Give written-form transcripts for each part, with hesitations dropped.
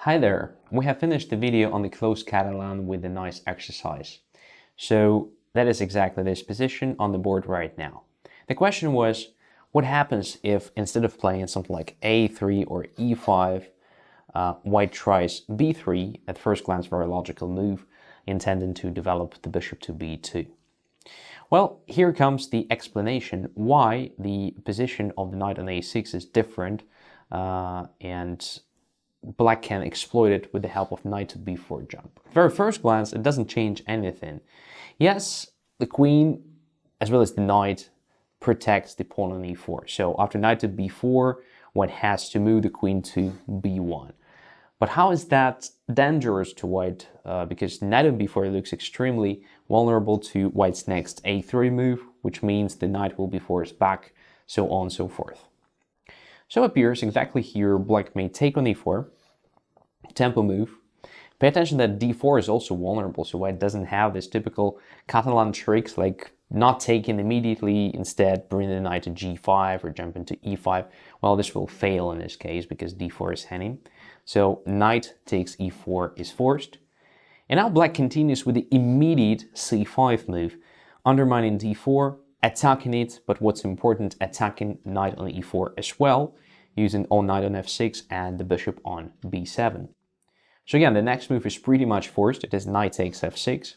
Hi there, we have finished the video on the closed Catalan with a nice exercise. So that is exactly this position on the board right now. The question was, what happens if instead of playing something like a3 or e5, white tries b3, at first glance very logical move, intending to develop the bishop to b2. Well, here comes the explanation why the position of the knight on a6 is different and Black can exploit it with the help of knight to b4 jump. At very first glance, it doesn't change anything. Yes, the queen, as well as the knight, protects the pawn on e4. So after knight to b4, white has to move the queen to b1. But how is that dangerous to white? Because knight on b4 looks extremely vulnerable to white's next a3 move, which means the knight will be forced back, so on and so forth. So it appears exactly here, black may take on e4, tempo move. Pay attention that d4 is also vulnerable, so white doesn't have this typical Catalan tricks like not taking immediately, instead bring the knight to g5 or jump into e5. Well, this will fail in this case because d4 is hanging. So knight takes e4 is forced. And now black continues with the immediate c5 move, undermining d4, attacking it, but what's important, attacking knight on e4 as well, using all knight on f6 and the bishop on b7. So again, the next move is pretty much forced. It is knight takes f6.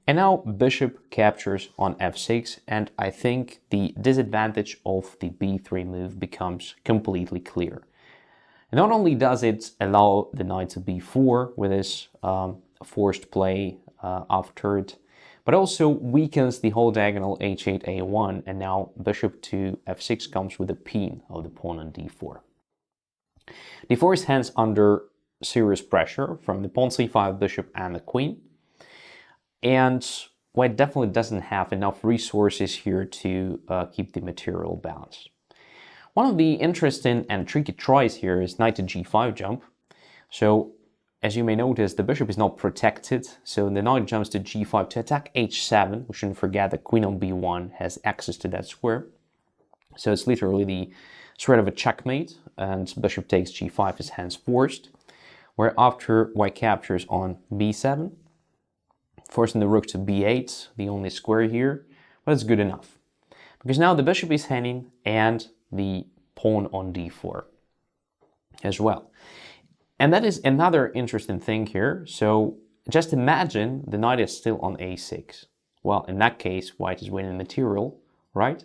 And now bishop captures on f6, and I think the disadvantage of the b3 move becomes completely clear. And not only does it allow the knight to b4 with this forced play after it, but also weakens the whole diagonal h8, a1, and now bishop to f6 comes with a pin of the pawn on d4. d4 is hence under serious pressure from the pawn c5, bishop, and the queen. And white definitely doesn't have enough resources here to keep the material balanced. One of the interesting and tricky tries here is knight to g5 jump. So as you may notice, the bishop is not protected, so the knight jumps to g5 to attack h7. We shouldn't forget that queen on b1 has access to that square. So it's literally the threat of a checkmate, and bishop takes g5 is hence forced, where after white captures on b7, forcing the rook to b8, the only square here, but it's good enough. Because now the bishop is hanging and the pawn on d4 as well. And that is another interesting thing here. So just imagine the knight is still on a6. Well, in that case, white is winning material, right?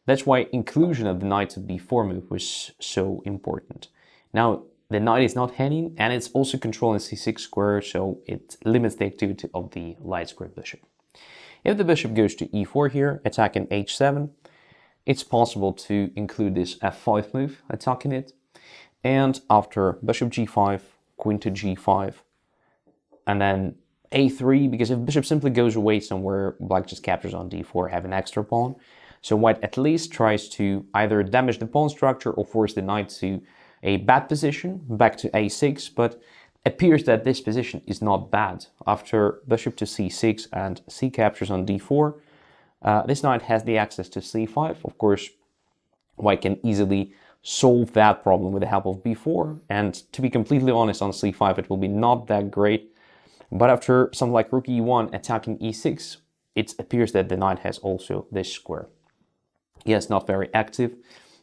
That's why inclusion of the knight to b4 move was so important. Now, the knight is not hanging, and it's also controlling c6 square, so it limits the activity of the light square bishop. If the bishop goes to e4 here, attacking h7, it's possible to include this f5 move, attacking it. And after bishop g5, queen to g5, and then a3, because if bishop simply goes away somewhere, black just captures on d4, have an extra pawn. So white at least tries to either damage the pawn structure or force the knight to a bad position, back to a6, but appears that this position is not bad. After bishop to c6 and c captures on d4, this knight has the access to c5. Of course, white can easily solve that problem with the help of b4, and to be completely honest, on c5 it will be not that great, but after something like rook e1 attacking e6, it appears that the knight has also this square. Yes, not very active,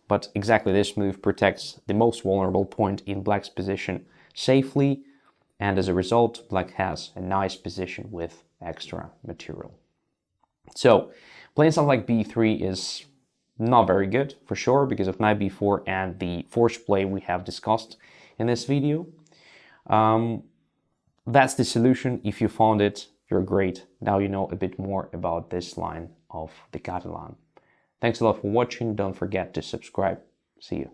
but exactly this move protects the most vulnerable point in black's position safely, and as a result, black has a nice position with extra material. So playing something like b3 is not very good, for sure, because of knight b4 and the forced play we have discussed in this video. That's the solution. If you found it, you're great. Now you know a bit more about this line of the Catalan. Thanks a lot for watching. Don't forget to subscribe. See you.